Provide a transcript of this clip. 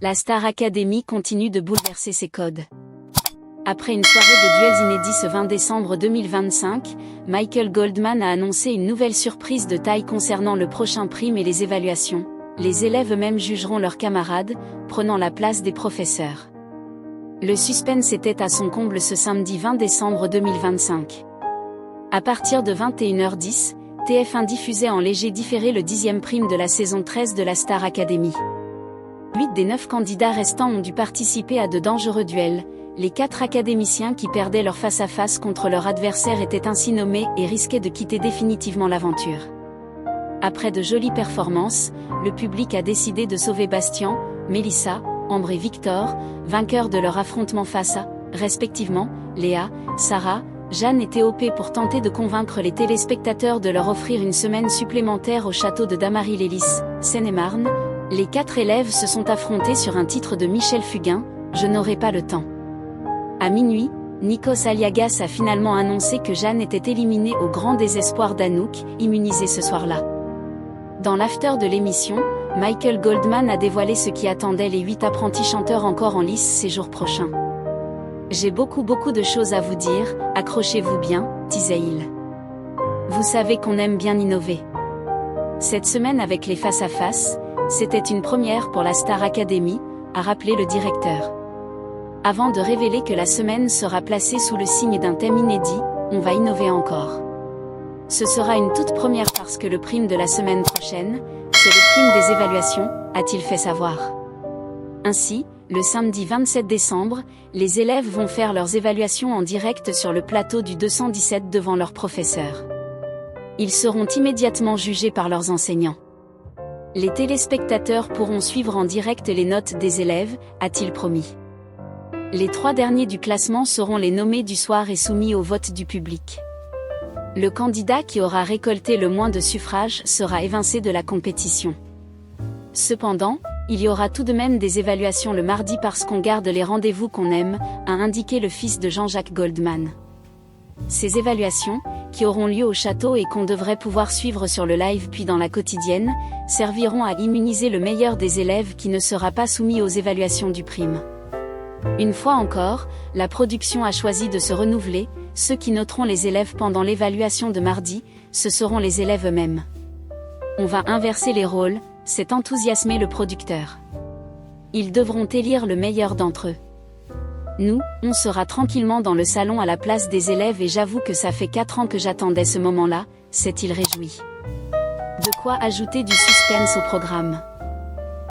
La Star Academy continue de bouleverser ses codes. Après une soirée de duels inédits ce 20 décembre 2025, Michael Goldman a annoncé une nouvelle surprise de taille concernant le prochain prime et les évaluations. Les élèves eux-mêmes jugeront leurs camarades, prenant la place des professeurs. Le suspense était à son comble ce samedi 20 décembre 2025. À partir de 21h10, TF1 diffusait en léger différé le 10e prime de la saison 13 de la Star Academy. 8 des 9 candidats restants ont dû participer à de dangereux duels. Les 4 académiciens qui perdaient leur face-à-face contre leur adversaire étaient ainsi nommés et risquaient de quitter définitivement l'aventure. Après de jolies performances, le public a décidé de sauver Bastien, Mélissa, Ambre et Victor, vainqueurs de leur affrontement face à, respectivement, Léa, Sarah, Jeanne et Théopé pour tenter de convaincre les téléspectateurs de leur offrir une semaine supplémentaire au château de Damary-Lélis, Seine-et-Marne. Les 4 élèves se sont affrontés sur un titre de Michel Fugain, « Je n'aurai pas le temps ». À minuit, Nikos Aliagas a finalement annoncé que Jeanne était éliminée au grand désespoir d'Anouk, immunisée ce soir-là. Dans l'after de l'émission, Michael Goldman a dévoilé ce qui attendait les 8 apprentis chanteurs encore en lice ces jours prochains. « J'ai beaucoup de choses à vous dire, accrochez-vous bien, disait-il. Vous savez qu'on aime bien innover. Cette semaine avec les face-à-face, c'était une première pour la Star Academy, a rappelé le directeur. Avant de révéler que la semaine sera placée sous le signe d'un thème inédit, on va innover encore. Ce sera une toute première parce que le prime de la semaine prochaine, c'est le prime des évaluations, a-t-il fait savoir. Ainsi, le samedi 27 décembre, les élèves vont faire leurs évaluations en direct sur le plateau du 217 devant leurs professeurs. Ils seront immédiatement jugés par leurs enseignants. Les téléspectateurs pourront suivre en direct les notes des élèves, a-t-il promis. Les 3 derniers du classement seront les nommés du soir et soumis au vote du public. Le candidat qui aura récolté le moins de suffrages sera évincé de la compétition. Cependant, il y aura tout de même des évaluations le mardi parce qu'on garde les rendez-vous qu'on aime, a indiqué le fils de Jean-Jacques Goldman. Ces évaluations, qui auront lieu au château et qu'on devrait pouvoir suivre sur le live puis dans la quotidienne, serviront à immuniser le meilleur des élèves qui ne sera pas soumis aux évaluations du prime. Une fois encore, la production a choisi de se renouveler, ceux qui noteront les élèves pendant l'évaluation de mardi, ce seront les élèves eux-mêmes. On va inverser les rôles, s'est enthousiasmé le producteur. Ils devront élire le meilleur d'entre eux. Nous, on sera tranquillement dans le salon à la place des élèves et j'avoue que ça fait 4 ans que j'attendais ce moment-là, s'est-il réjoui. De quoi ajouter du suspense au programme.